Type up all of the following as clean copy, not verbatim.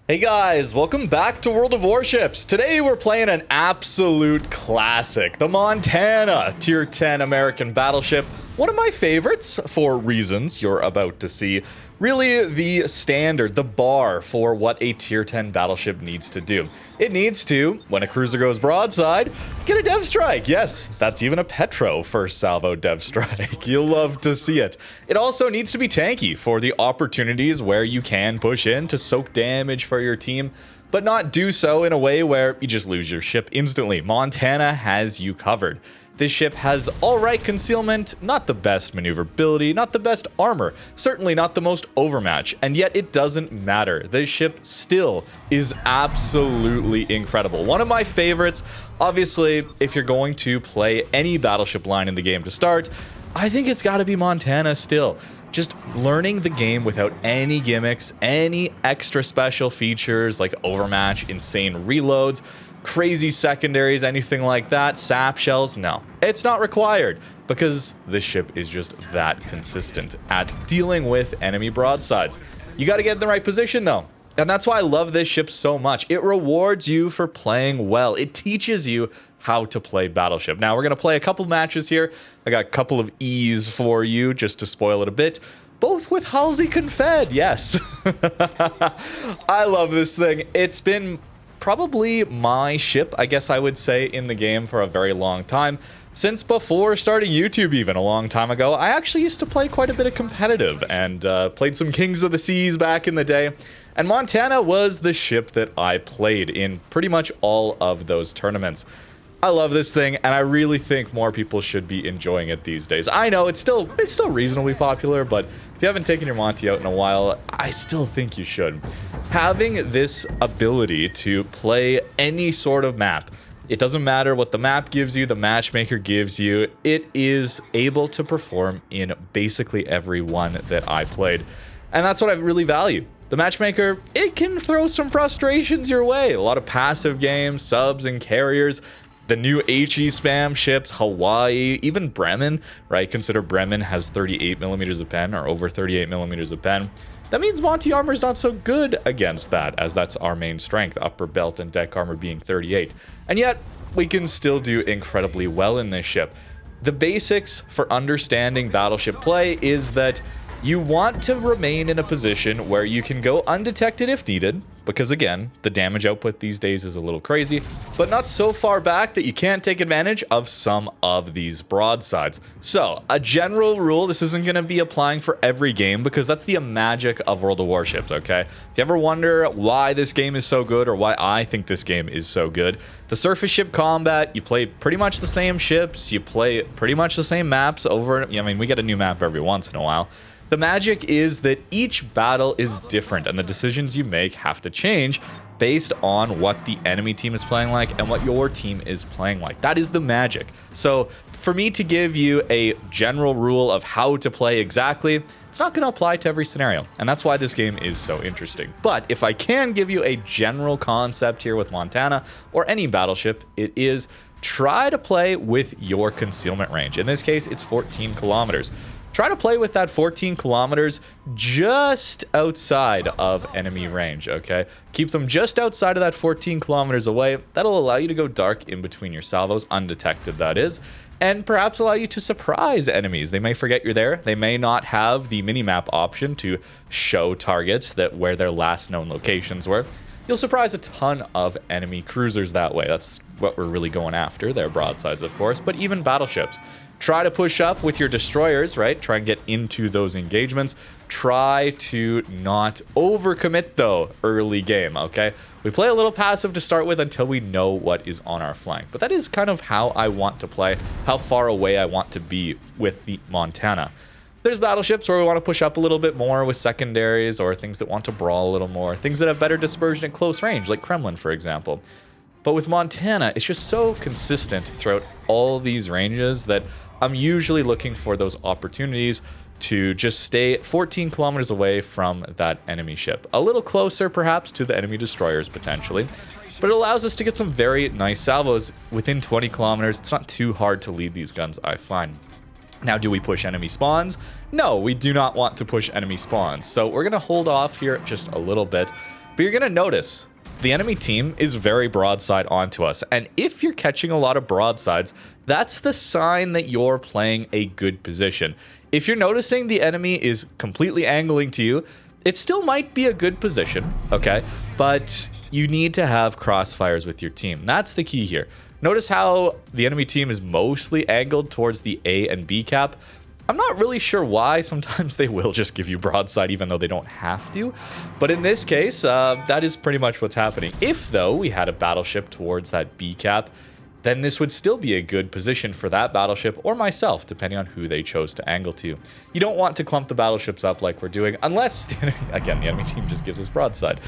Hey guys, welcome back to World of Warships. Today we're playing an absolute classic, the Montana Tier 10 American battleship. One of my favorites for reasons you're about to see. Really the standard, the bar for what a Tier 10 battleship needs to do. It needs to, when a cruiser goes broadside, get a dev strike. Yes, that's even a Petro first salvo dev strike. You'll love to see it. It also needs to be tanky for the opportunities where you can push in to soak damage for your team, but not do so in a way where you just lose your ship instantly. Montana has you covered. This ship has alright concealment, not the best maneuverability, not the best armor, certainly not the most overmatch, and yet it doesn't matter. This ship still is absolutely incredible. One of my favorites. Obviously, if you're going to play any battleship line in the game to start, I think it's got to be Montana still. Just learning the game without any gimmicks, any extra special features like overmatch, insane reloads, crazy secondaries, anything like that, sap shells, no. It's not required because this ship is just that consistent at dealing with enemy broadsides. You got to get in the right position though. And that's why I love this ship so much. It rewards you for playing well. It teaches you how to play Battleship. Now, we're going to play a couple matches here. I got a couple of E's for you just to spoil it a bit. Both with halsey confed, yes. I love this thing. It's been probably my ship, I guess I would say, in the game for a very long time. Since before starting YouTube even a long time ago, I actually used to play quite a bit of competitive and played some Kings of the Seas back in the day. And Montana was the ship that I played in pretty much all of those tournaments. I love this thing, and I really think more people should be enjoying it these days. I know it's still reasonably popular, but if you haven't taken your Monty out in a while, I still think you should. Having this ability to play any sort of map, it doesn't matter what the map gives you, the matchmaker gives you, it is able to perform in basically every one that I played. And that's what I really value. The matchmaker, it can throw some frustrations your way. A lot of passive games, subs and carriers, the new HE spam ships, Hawaii, even Bremen, right? Consider Bremen has 38 millimeters of pen or over 38 millimeters of pen. That means Monty armor is not so good against that, as that's our main strength, upper belt and deck armor being 38. And yet, we can still do incredibly well in this ship. The basics for understanding battleship play is that you want to remain in a position where you can go undetected if needed, because again, the damage output these days is a little crazy, but not so far back that you can't take advantage of some of these broadsides. So, a general rule, this isn't going to be applying for every game, because that's the magic of World of Warships, okay? If you ever wonder why this game is so good, or why I think this game is so good, the surface ship combat, you play pretty much the same ships, you play pretty much the same maps over, I mean, we get a new map every once in a while. The magic is that each battle is different, and the decisions you make have to change based on what the enemy team is playing like and what your team is playing like. That is the magic. So for me to give you a general rule of how to play exactly, it's not going to apply to every scenario, and that's why this game is so interesting. But if I can give you a general concept here with Montana or any battleship, it is try to play with your concealment range. In this case, it's 14 kilometers. Try to play with that 14 kilometers just outside of enemy range, okay? Keep them just outside of that 14 kilometers away. That'll allow you to go dark in between your salvos, undetected that is, and perhaps allow you to surprise enemies. They may forget you're there. They may not have the minimap option to show targets that where their last known locations were. You'll surprise a ton of enemy cruisers that way. That's what we're really going after. They're broadsides, of course, but even battleships. Try to push up with your destroyers, right? Try and get into those engagements. Try to not overcommit, though, early game, okay? We play a little passive to start with until we know what is on our flank. But that is kind of how I want to play, how far away I want to be with the Montana. There's battleships where we want to push up a little bit more with secondaries, or things that want to brawl a little more, things that have better dispersion at close range, like Kremlin, for example. But with Montana, it's just so consistent throughout all these ranges that I'm usually looking for those opportunities to just stay 14 kilometers away from that enemy ship. A little closer, perhaps, to the enemy destroyers, potentially. But it allows us to get some very nice salvos within 20 kilometers. It's not too hard to lead these guns, I find. Now, do we push enemy spawns? No, we do not want to push enemy spawns. So we're going to hold off here just a little bit. But you're going to notice the enemy team is very broadside onto us. And if you're catching a lot of broadsides, that's the sign that you're playing a good position. If you're noticing the enemy is completely angling to you, it still might be a good position, okay? But you need to have crossfires with your team. That's the key here. Notice how the enemy team is mostly angled towards the A and B cap. I'm not really sure why. Sometimes they will just give you broadside even though they don't have to. But in this case, that is pretty much what's happening. If, though, we had a battleship towards that B cap, then this would still be a good position for that battleship or myself, depending on who they chose to angle to. You don't want to clump the battleships up like we're doing, unless, the enemy team just gives us broadside.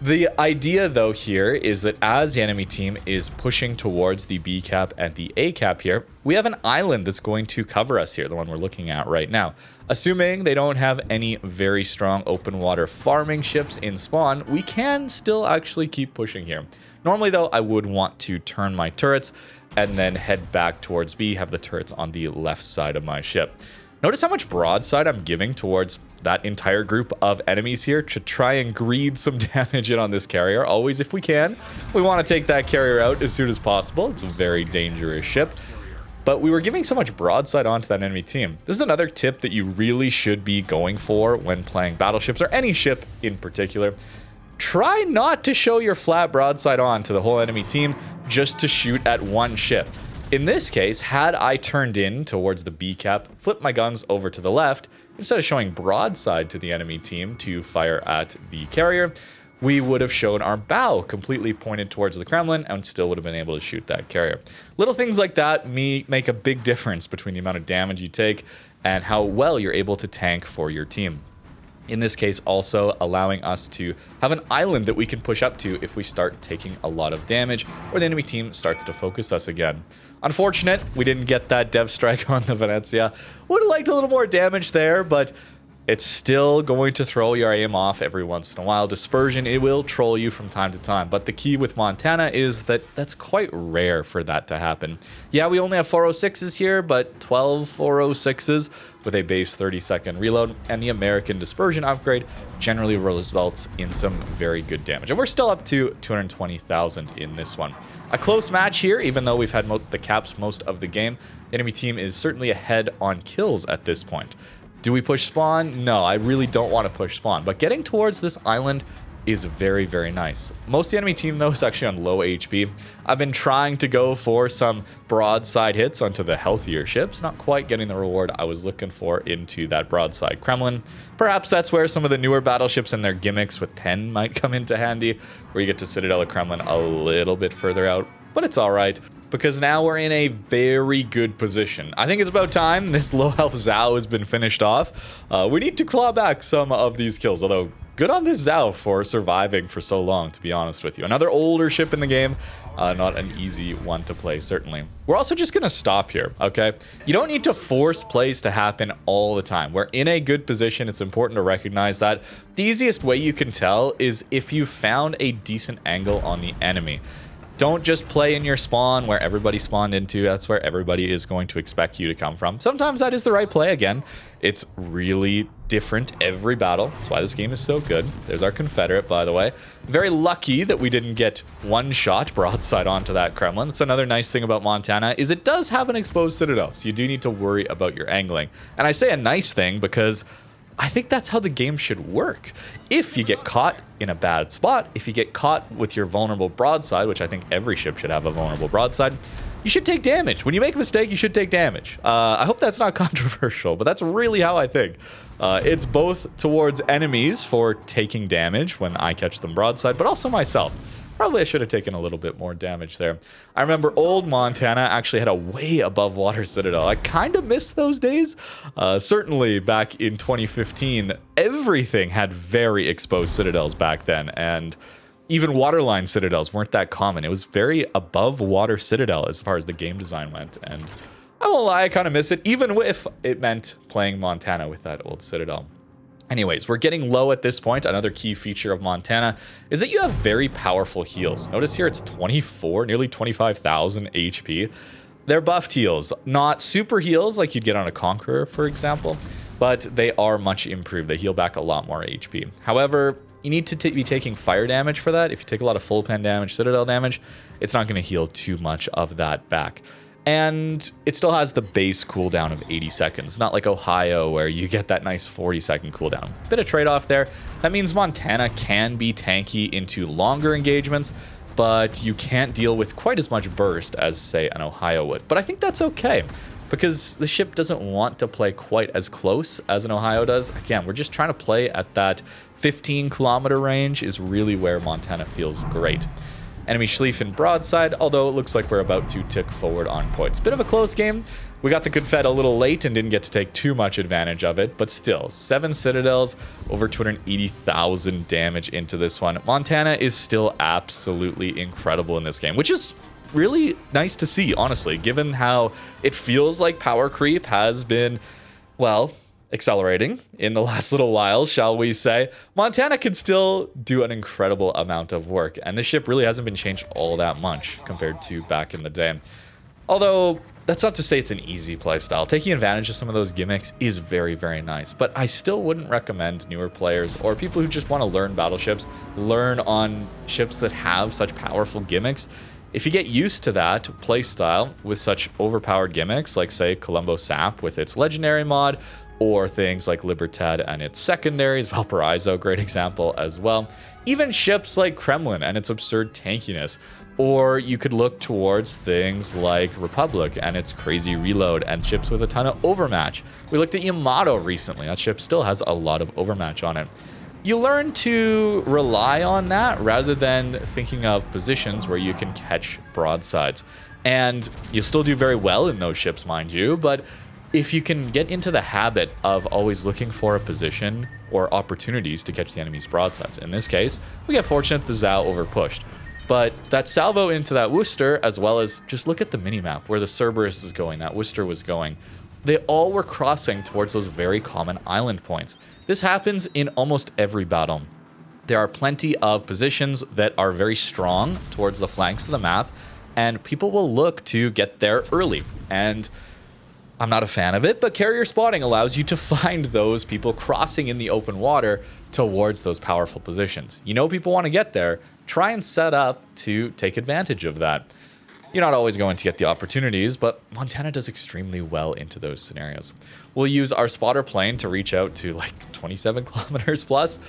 The idea, though, here is that as the enemy team is pushing towards the B cap and the A cap here, we have an island that's going to cover us here, the one we're looking at right now. Assuming they don't have any very strong open water farming ships in spawn, we can still actually keep pushing here. Normally, though, I would want to turn my turrets and then head back towards B, have the turrets on the left side of my ship. Notice how much broadside I'm giving towards that entire group of enemies here to try and greed some damage in on this carrier. Always, if we can, we want to take that carrier out as soon as possible. It's a very dangerous ship. But we were giving so much broadside onto that enemy team. This is another tip that you really should be going for when playing battleships, or any ship in particular. Try not to show your flat broadside on to the whole enemy team just to shoot at one ship. In this case, had I turned in towards the B cap, flipped my guns over to the left, instead of showing broadside to the enemy team to fire at the carrier, we would have shown our bow completely pointed towards the Kremlin and still would have been able to shoot that carrier. Little things like that make a big difference between the amount of damage you take and how well you're able to tank for your team. In this case, also allowing us to have an island that we can push up to if we start taking a lot of damage or the enemy team starts to focus us again. Unfortunate, we didn't get that dev strike on the Venezia. Would have liked a little more damage there, but it's still going to throw your aim off every once in a while. Dispersion, it will troll you from time to time. But the key with Montana is that that's quite rare for that to happen. Yeah, we only have 406s here, but 12 406s with a base 30-second reload. And the American dispersion upgrade generally results in some very good damage. And we're still up to 220,000 in this one. A close match here, even though we've had the caps most of the game. The enemy team is certainly ahead on kills at this point. Do we push spawn? No, I really don't want to push spawn. But getting towards this island is very, very nice. Most of the enemy team, though, is actually on low HP. I've been trying to go for some broadside hits onto the healthier ships. Not quite getting the reward I was looking for into that broadside Kremlin. Perhaps that's where some of the newer battleships and their gimmicks with pen might come into handy, where you get to Citadel of Kremlin a little bit further out. But it's all right, because now we're in a very good position. I think it's about time this low health Zhao has been finished off. We need to claw back some of these kills, although good on this Zhao for surviving for so long, to be honest with you. Another older ship in the game, not an easy one to play, certainly. We're also just gonna stop here, okay? You don't need to force plays to happen all the time. We're in a good position. It's important to recognize that. The easiest way you can tell is if you found a decent angle on the enemy. Don't just play in your spawn where everybody spawned into. That's where everybody is going to expect you to come from. Sometimes that is the right play. Again, it's really different every battle. That's why this game is so good. There's our Confederate, by the way. Very lucky that we didn't get one shot broadside onto that Kremlin. That's another nice thing about Montana, is it does have an exposed citadel, so you do need to worry about your angling. And I say a nice thing because I think that's how the game should work. If you get caught in a bad spot, if you get caught with your vulnerable broadside, which I think every ship should have a vulnerable broadside, you should take damage. When you make a mistake, you should take damage. I hope that's not controversial, but that's really how I think. It's both towards enemies for taking damage when I catch them broadside, but also myself. Probably I should have taken a little bit more damage there. I remember old Montana actually had a way above water citadel. I kind of miss those days. Certainly back in 2015, everything had very exposed citadels back then, and even waterline citadels weren't that common. It was very above water citadel as far as the game design went, and I won't lie, I kind of miss it, even if it meant playing Montana with that old citadel. Anyways, we're getting low at this point. Another key feature of Montana is that you have very powerful heals. Notice here it's 24, nearly 25,000 HP. They're buffed heals, not super heals like you'd get on a Conqueror, for example, but they are much improved. They heal back a lot more HP. However, you need to be taking fire damage for that. If you take a lot of full pen damage, citadel damage, it's not going to heal too much of that back. And it still has the base cooldown of 80 seconds. It's not like Ohio where you get that nice 40-second cooldown. Bit of trade-off there. That means Montana can be tanky into longer engagements, but you can't deal with quite as much burst as, say, an Ohio would. But I think that's okay, because the ship doesn't want to play quite as close as an Ohio does. Again, we're just trying to play at that 15-kilometer range is really where Montana feels great. Enemy Schlieffen broadside, although it looks like we're about to tick forward on points. Bit of a close game. We got the confed a little late and didn't get to take too much advantage of it, but still, 7 citadels, over 280,000 damage into this one. Montana is still absolutely incredible in this game, which is really nice to see, honestly, given how it feels like power creep has been, well, accelerating in the last little while, shall we say. Montana can still do an incredible amount of work, and the ship really hasn't been changed all that much compared to back in the day. Although, that's not to say it's an easy playstyle. Taking advantage of some of those gimmicks is very, very nice, but I still wouldn't recommend newer players or people who just want to learn battleships, learn on ships that have such powerful gimmicks. If you get used to that playstyle with such overpowered gimmicks, like say Colombo Sap with its legendary mod, or things like Libertad and its secondaries, Valparaiso, great example as well. Even ships like Kremlin and its absurd tankiness. Or you could look towards things like Republic and its crazy reload and ships with a ton of overmatch. We looked at Yamato recently. That ship still has a lot of overmatch on it. You learn to rely on that rather than thinking of positions where you can catch broadsides. And you'll still do very well in those ships, mind you, but if you can get into the habit of always looking for a position or opportunities to catch the enemy's broadsides. In this case, we get fortunate the Zhao overpushed. But that salvo into that Worcester, as well as just look at the minimap where the Cerberus is going, that Worcester was going, they all were crossing towards those very common island points. This happens in almost every battle. There are plenty of positions that are very strong towards the flanks of the map, and people will look to get there early. And I'm not a fan of it, but carrier spotting allows you to find those people crossing in the open water towards those powerful positions. You know people want to get there. Try and set up to take advantage of that. You're not always going to get the opportunities, but Montana does extremely well into those scenarios. We'll use our spotter plane to reach out to like 27 kilometers plus.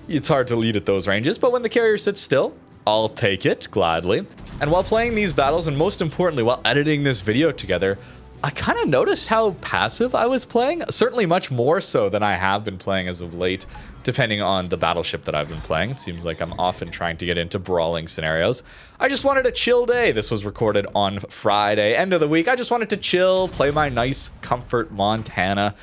It's hard to lead at those ranges, but when the carrier sits still, I'll take it gladly. And while playing these battles, and most importantly, while editing this video together, I kind of noticed how passive I was playing, certainly much more so than I have been playing as of late, depending on the battleship that I've been playing. It seems like I'm often trying to get into brawling scenarios. I just wanted a chill day. This was recorded on Friday, end of the week. I just wanted to chill, play my nice comfort Montana,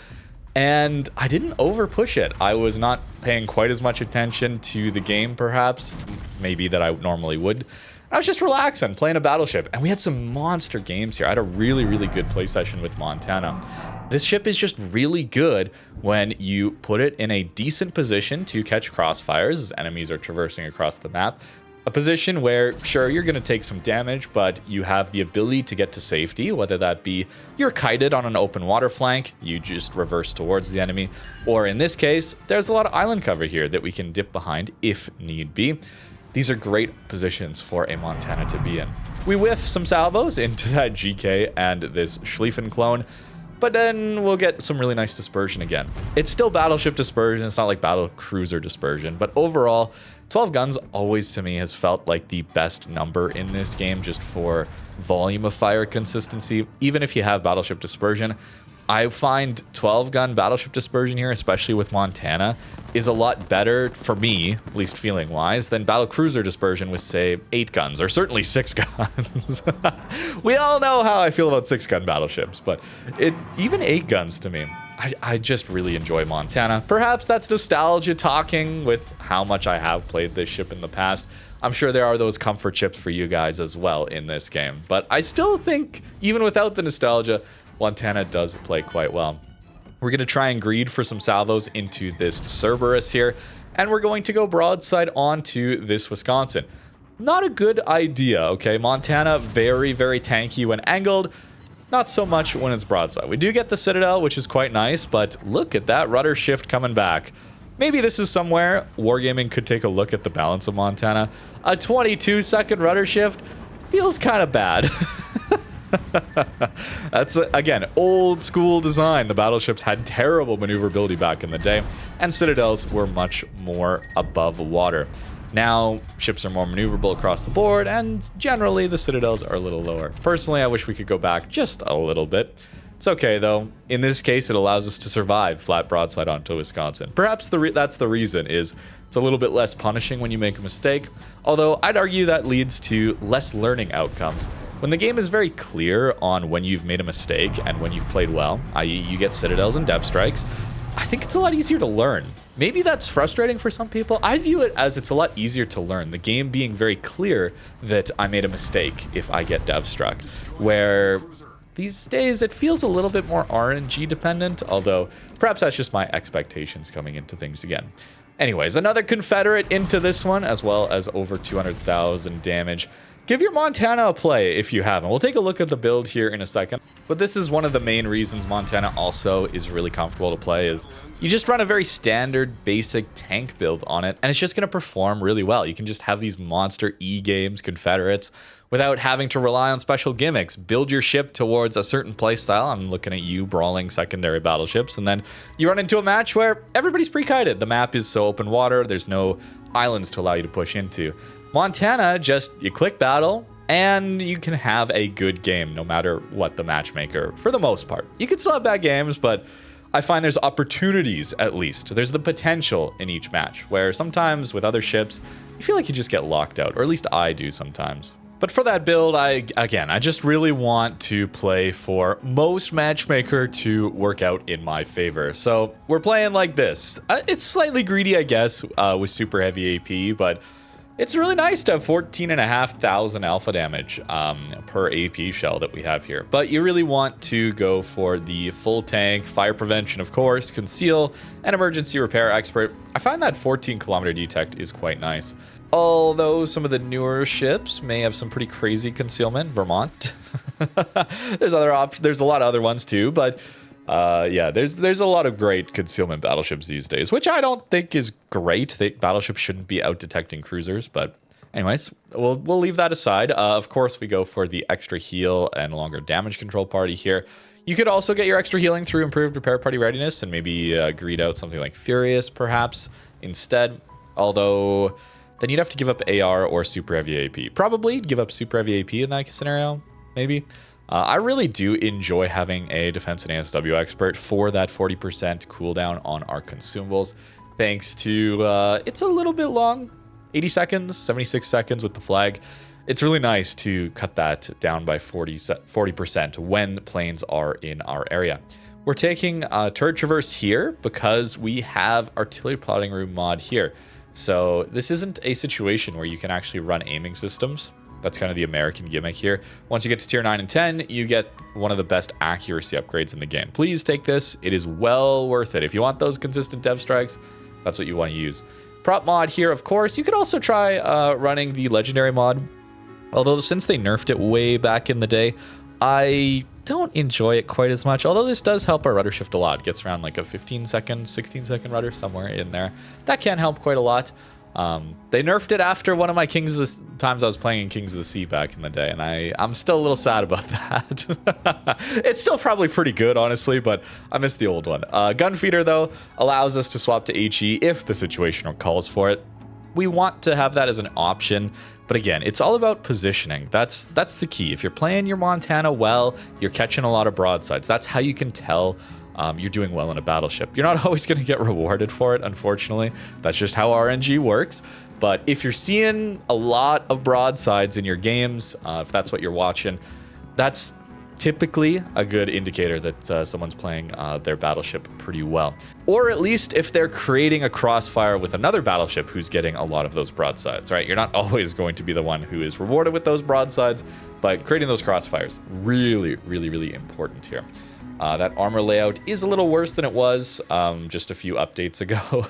and I didn't over push it. I was not paying quite as much attention to the game, perhaps, maybe that I normally would. I was just relaxing, playing a battleship, and we had some monster games here. I had a really, really good play session with Montana. This ship is just really good when you put it in a decent position to catch crossfires as enemies are traversing across the map. A position where, sure, you're going to take some damage, but you have the ability to get to safety, whether that be you're kited on an open water flank, you just reverse towards the enemy, or in this case, there's a lot of island cover here that we can dip behind if need be. These are great positions for a Montana to be in. We whiff some salvos into that GK and this Schlieffen clone, but then we'll get some really nice dispersion again. It's still battleship dispersion, it's not like battle cruiser dispersion, but overall, 12 guns always to me has felt like the best number in this game just for volume of fire consistency. Even if you have battleship dispersion, I find 12-gun battleship dispersion here, especially with Montana, is a lot better for me, at least feeling-wise, than battle cruiser dispersion with, say, 8 guns, or certainly 6 guns. We all know how I feel about 6-gun battleships, but even 8 guns to me, I just really enjoy Montana. Perhaps that's nostalgia talking with how much I have played this ship in the past. I'm sure there are those comfort ships for you guys as well in this game, but I still think, even without the nostalgia, Montana does play quite well. We're going to try and greed for some salvos into this Cerberus here, and we're going to go broadside onto this Wisconsin. Not a good idea, okay? Montana, very, very tanky when angled. Not so much when it's broadside. We do get the Citadel, which is quite nice, but look at that rudder shift coming back. maybe this is somewhere Wargaming could take a look at the balance of Montana. A 22-second rudder shift feels kind of bad. That's, again, old school design. The battleships had terrible maneuverability back in the day, and citadels were much more above water. Now, ships are more maneuverable across the board, and generally the citadels are a little lower. Personally, I wish we could go back just a little bit. It's okay, though. In this case, it allows us to survive flat broadside onto Wisconsin. Perhaps that's the reason, is it's a little bit less punishing when you make a mistake, although I'd argue that leads to less learning outcomes. When the game is very clear on when you've made a mistake and when you've played well, i.e. you get citadels and depth strikes, I think it's a lot easier to learn. Maybe that's frustrating for some people. I view it as it's a lot easier to learn, the game being very clear that I made a mistake if I get dev struck, where these days it feels a little bit more RNG dependent, although perhaps that's just my expectations coming into things again. Anyways, another Confederate into this one, as well as over 200,000 damage. Give your Montana a play if you haven't. We'll take a look at the build here in a second. But this is one of the main reasons Montana also is really comfortable to play, is you just run a very standard, basic tank build on it, and it's just going to perform really well. You can just have these monster E-games, Confederates, without having to rely on special gimmicks. Build your ship towards a certain playstyle. I'm looking at you brawling secondary battleships, and then you run into a match where everybody's pre-kited. The map is so open water, there's no islands to allow you to push into. Montana, just you click battle, and you can have a good game no matter what the matchmaker, for the most part. You can still have bad games, but I find there's opportunities, at least. There's the potential in each match, where sometimes with other ships, you feel like you just get locked out, or at least I do sometimes. But for that build, I just really want to play for most matchmaker to work out in my favor. So we're playing like this. It's slightly greedy, I guess, with super heavy AP, but it's really nice to have 14,500 alpha damage per AP shell that we have here. But you really want to go for the full tank, fire prevention, of course, conceal, and emergency repair expert. I find that 14-kilometer detect is quite nice. Although some of the newer ships may have some pretty crazy concealment. Vermont. There's a lot of other ones too, but yeah, there's a lot of great concealment battleships these days, which I don't think is great. Battleships shouldn't be out detecting cruisers, but anyways, we'll leave that aside. Of course, we go for the extra heal and longer damage control party here. You could also get your extra healing through improved repair party readiness and maybe greed out something like Furious, perhaps, instead. Although then you'd have to give up AR or super heavy AP. Probably give up super heavy AP in that scenario, maybe. I really do enjoy having a defense and ASW expert for that 40% cooldown on our consumables. Thanks to, it's a little bit long, 80 seconds, 76 seconds with the flag. It's really nice to cut that down by 40% when planes are in our area. We're taking turret traverse here because we have artillery plotting room mod here. So this isn't a situation where you can actually run aiming systems. That's kind of the American gimmick here. Once you get to tier 9 and 10, you get one of the best accuracy upgrades in the game. Please take this. It is well worth it. If you want those consistent dev strikes, that's what you want to use. Prop mod here, of course. You could also try running the legendary mod. Although since they nerfed it way back in the day, I don't enjoy it quite as much. Although this does help our rudder shift a lot. It gets around like a 15-second, 16-second rudder, somewhere in there. That can help quite a lot. They nerfed it after one of my times I was playing in Kings of the Sea back in the day, and I'm still a little sad about that. It's still probably pretty good, honestly, but I miss the old one. Gunfeeder, though, allows us to swap to HE if the situation calls for it. We want to have that as an option, but again, it's all about positioning. That's the key. If you're playing your Montana well, you're catching a lot of broadsides. That's how you can tell you're doing well in a battleship. You're not always going to get rewarded for it, unfortunately. That's just how RNG works. But if you're seeing a lot of broadsides in your games, if that's what you're watching, that's typically a good indicator that someone's playing their battleship pretty well. Or at least if they're creating a crossfire with another battleship who's getting a lot of those broadsides, right? You're not always going to be the one who is rewarded with those broadsides, but creating those crossfires, really, really, really important here. That armor layout is a little worse than it was just a few updates ago.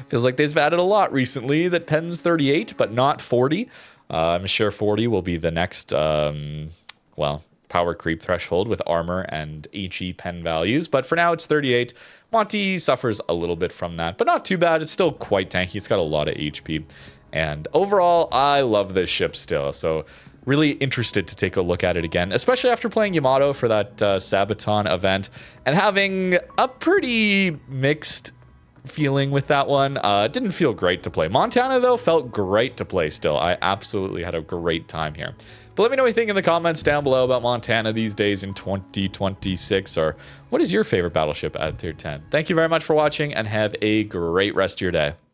Feels like they've added a lot recently that pens 38, but not 40. I'm sure 40 will be the next, well, power creep threshold with armor and HE pen values, but for now it's 38. Monty suffers a little bit from that, but not too bad. It's still quite tanky. It's got a lot of HP. And overall, I love this ship still. So really interested to take a look at it again, especially after playing Yamato for that Sabaton event and having a pretty mixed feeling with that one. Didn't feel great to play. Montana, though, felt great to play still. I absolutely had a great time here. But let me know what you think in the comments down below about Montana these days in 2026, or what is your favorite battleship at tier 10? Thank you very much for watching, and have a great rest of your day.